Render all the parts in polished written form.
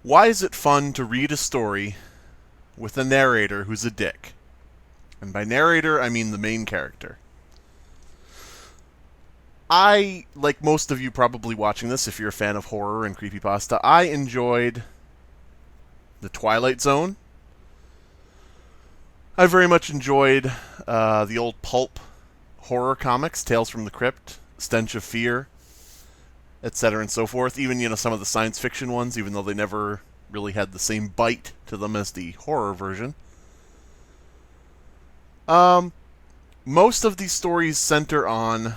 Why is it fun to read a story with a narrator who's a dick? And by narrator, I mean the main character. I, like most of you probably watching this, if you're a fan of horror and creepypasta, I enjoyed The Twilight Zone. I very much enjoyed the old pulp horror comics, Tales from the Crypt, Stench of Fear, etc. and so forth. Even, some of the science fiction ones, even though they never really had the same bite to them as the horror version. Most of these stories center on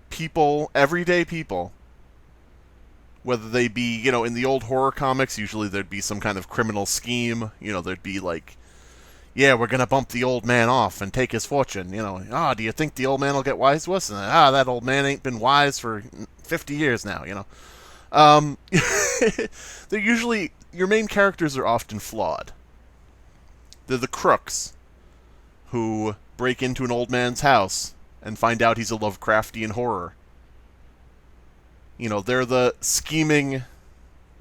people, everyday people, whether they be, in the old horror comics, usually there'd be some kind of criminal scheme, there'd be like, yeah, we're gonna bump the old man off and take his fortune, do you think the old man will get wise to us? And, that old man ain't been wise for 50 years now, They're usually, your main characters are often flawed. They're the crooks who break into an old man's house and find out he's a Lovecraftian horror. They're the scheming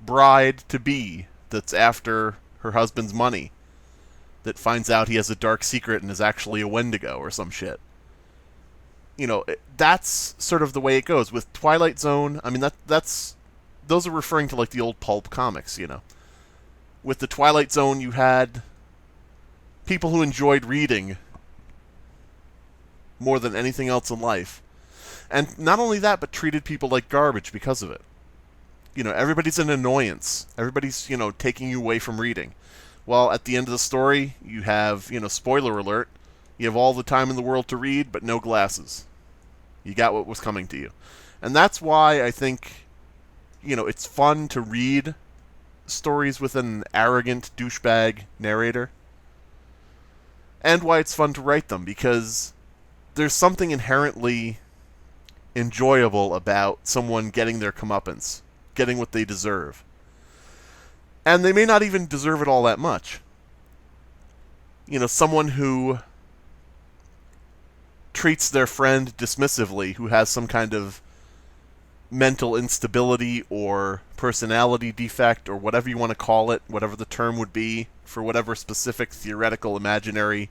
bride-to-be that's after her husband's money, that finds out he has a dark secret and is actually a Wendigo or some shit. That's sort of the way it goes. With Twilight Zone, I mean, that's those are referring to, like, the old pulp comics, With the Twilight Zone, you had people who enjoyed reading more than anything else in life. And not only that, but treated people like garbage because of it. Everybody's an annoyance. Everybody's, taking you away from reading. Well, at the end of the story, you have, spoiler alert, you have all the time in the world to read, but no glasses. You got what was coming to you. And that's why I think, it's fun to read stories with an arrogant douchebag narrator. And why it's fun to write them, because there's something inherently enjoyable about someone getting their comeuppance, getting what they deserve. And they may not even deserve it all that much. Someone who treats their friend dismissively, who has some kind of mental instability or personality defect or whatever you want to call it, whatever the term would be for whatever specific theoretical imaginary,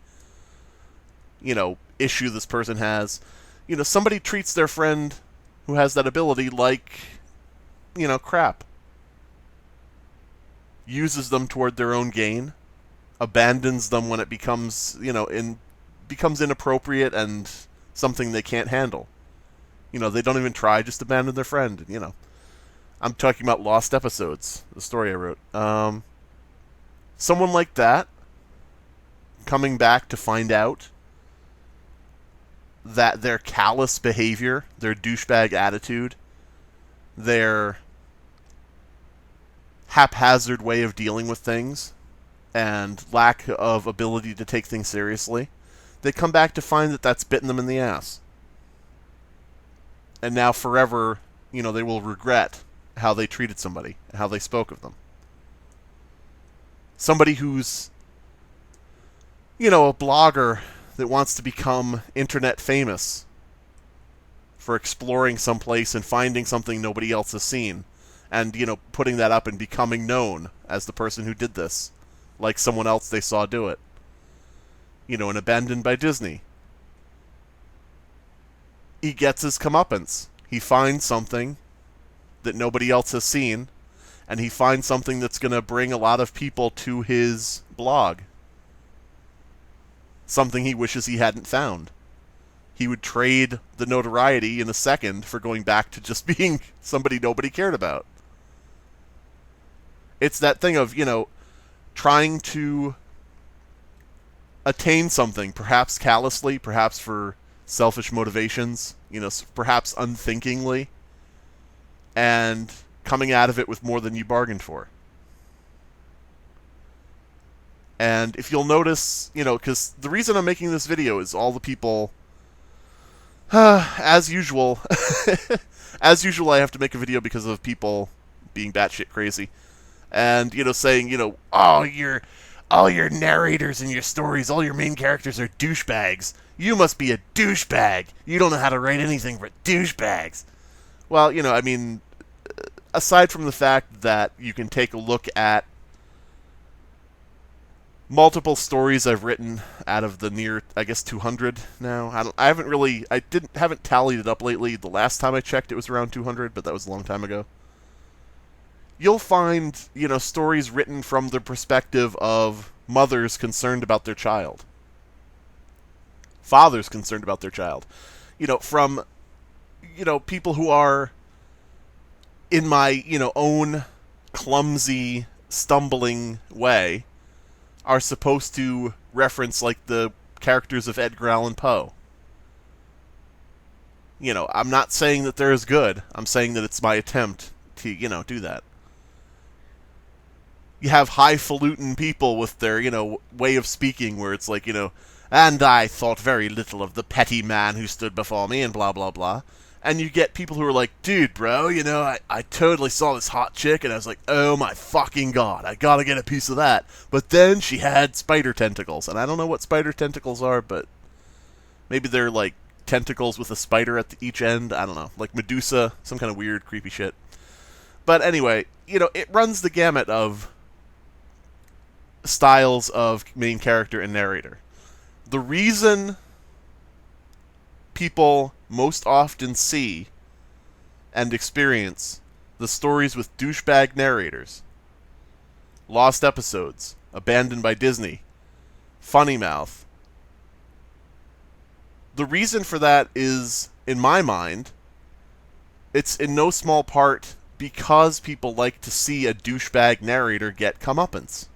issue this person has. Somebody treats their friend who has that ability like, crap. Uses them toward their own gain, abandons them when it becomes, becomes inappropriate and something they can't handle. They don't even try, just abandon their friend, I'm talking about Lost Episodes, the story I wrote. Someone like that, coming back to find out that their callous behavior, their douchebag attitude, their haphazard way of dealing with things, and lack of ability to take things seriously, they come back to find that that's bitten them in the ass. And now forever, they will regret how they treated somebody, how they spoke of them. Somebody who's, a blogger that wants to become internet famous for exploring someplace and finding something nobody else has seen, and, putting that up and becoming known as the person who did this, like someone else they saw do it. And abandoned by Disney. He gets his comeuppance. He finds something that nobody else has seen, and he finds something that's going to bring a lot of people to his blog. Something he wishes he hadn't found. He would trade the notoriety in a second for going back to just being somebody nobody cared about. It's that thing of, trying to attain something, perhaps callously, perhaps for selfish motivations, perhaps unthinkingly, and coming out of it with more than you bargained for. And if you'll notice, because the reason I'm making this video is all the people, as usual, I have to make a video because of people being batshit crazy. And, saying, all your narrators in your stories, all your main characters are douchebags. You must be a douchebag. You don't know how to write anything but douchebags. Well, aside from the fact that you can take a look at multiple stories I've written out of the near, I guess, 200 now. Haven't tallied it up lately. The last time I checked, it was around 200, but that was a long time ago. You'll find, stories written from the perspective of mothers concerned about their child, fathers concerned about their child, from, people who are in my, own clumsy, stumbling way, are supposed to reference, like, the characters of Edgar Allan Poe. I'm not saying that they're as good. I'm saying that it's my attempt to, do that. You have highfalutin people with their, way of speaking where it's like, and I thought very little of the petty man who stood before me and blah, blah, blah. And you get people who are like, dude, bro, I totally saw this hot chick, and I was like, oh my fucking god, I gotta get a piece of that. But then she had spider tentacles, and I don't know what spider tentacles are, but maybe they're like tentacles with a spider at each end. I don't know, like Medusa, some kind of weird, creepy shit. But anyway, it runs the gamut of styles of main character and narrator. The reason people most often see and experience the stories with douchebag narrators, lost episodes, abandoned by Disney, funny mouth. The reason for that is, in my mind, it's in no small part because people like to see a douchebag narrator get comeuppance.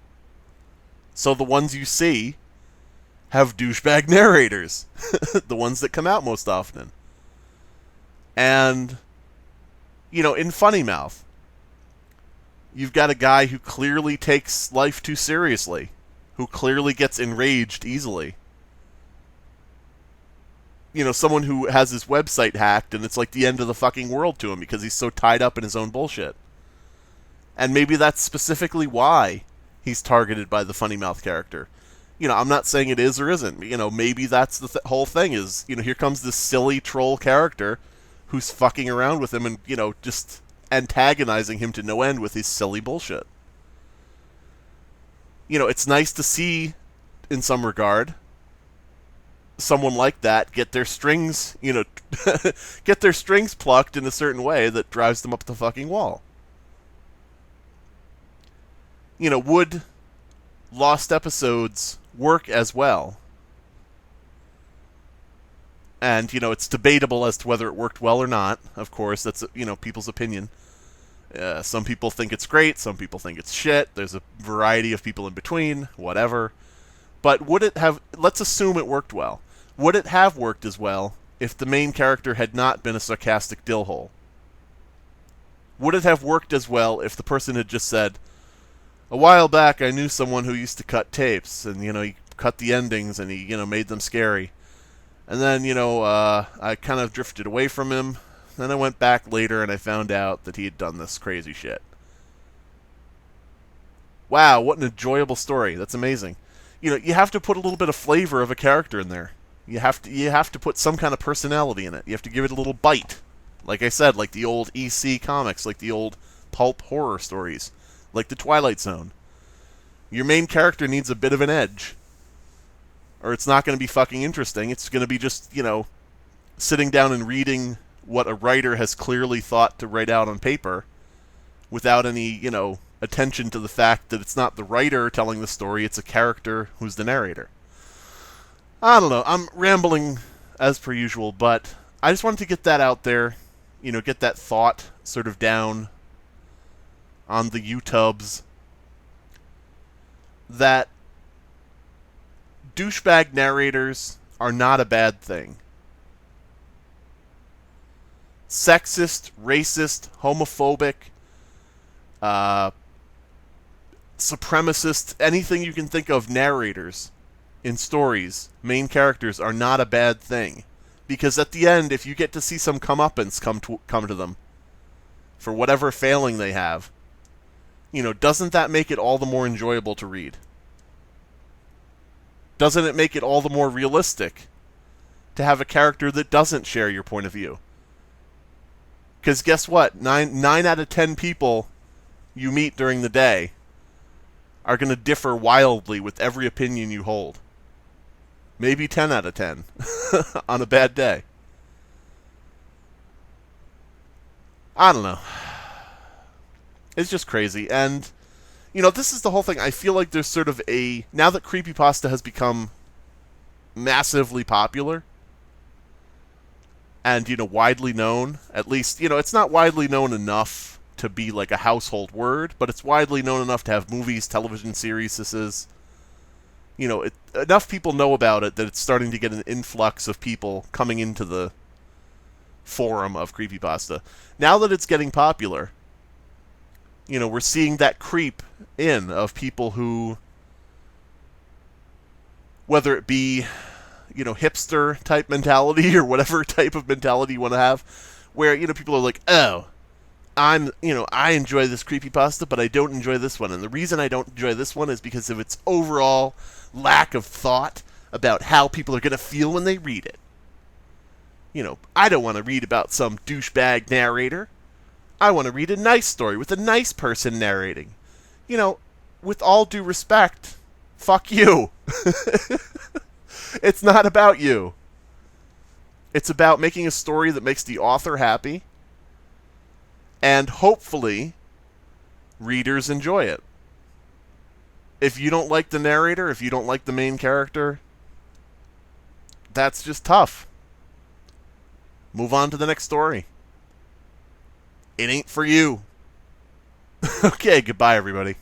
So the ones you see have douchebag narrators. The ones that come out most often. And, in funny mouth, you've got a guy who clearly takes life too seriously, who clearly gets enraged easily. Someone who has his website hacked and it's like the end of the fucking world to him because he's so tied up in his own bullshit. And maybe that's specifically why he's targeted by the funny mouth character. I'm not saying it is or isn't. Maybe that's the whole thing is, here comes this silly troll character who's fucking around with him and, just antagonizing him to no end with his silly bullshit. It's nice to see, in some regard, someone like that get their strings, get their strings plucked in a certain way that drives them up the fucking wall. Would lost episodes work as well? And, it's debatable as to whether it worked well or not. Of course, that's, people's opinion. Some people think it's great, some people think it's shit. There's a variety of people in between, whatever. But would it have, let's assume it worked well. Would it have worked as well if the main character had not been a sarcastic dillhole? Would it have worked as well if the person had just said, a while back I knew someone who used to cut tapes, and, he cut the endings, and he, made them scary. And then, I kind of drifted away from him. Then I went back later and I found out that he had done this crazy shit. Wow, what an enjoyable story. That's amazing. You have to put a little bit of flavor of a character in there. You have to put some kind of personality in it. You have to give it a little bite. Like I said, like the old EC comics, like the old pulp horror stories, like the Twilight Zone. Your main character needs a bit of an edge, or it's not going to be fucking interesting. It's going to be just, sitting down and reading what a writer has clearly thought to write out on paper without any, attention to the fact that it's not the writer telling the story, it's a character who's the narrator. I don't know, I'm rambling as per usual, but I just wanted to get that out there, get that thought sort of down on the YouTubes, that douchebag narrators are not a bad thing. Sexist, racist, homophobic, supremacist, anything you can think of narrators in stories, main characters, are not a bad thing. Because at the end, if you get to see some comeuppance come to them for whatever failing they have, doesn't that make it all the more enjoyable to read? Doesn't it make it all the more realistic to have a character that doesn't share your point of view? Because guess what? Nine out of 10 people you meet during the day are going to differ wildly with every opinion you hold. Maybe 10 out of 10 on a bad day. I don't know. It's just crazy. And, this is the whole thing. I feel like there's sort of now that Creepypasta has become massively popular and, widely known, at least, it's not widely known enough to be like a household word, but it's widely known enough to have movies, television series, enough people know about it that it's starting to get an influx of people coming into the forum of Creepypasta. Now that it's getting popular, we're seeing that creep in of people who, whether it be, hipster type mentality or whatever type of mentality you want to have, where, people are like, oh, I enjoy this Creepypasta, but I don't enjoy this one. And the reason I don't enjoy this one is because of its overall lack of thought about how people are going to feel when they read it. I don't want to read about some douchebag narrator. I want to read a nice story with a nice person narrating. With all due respect, fuck you. It's not about you. It's about making a story that makes the author happy, and hopefully readers enjoy it. If you don't like the narrator, if you don't like the main character, that's just tough. Move on to the next story. It ain't for you. Okay, goodbye, everybody.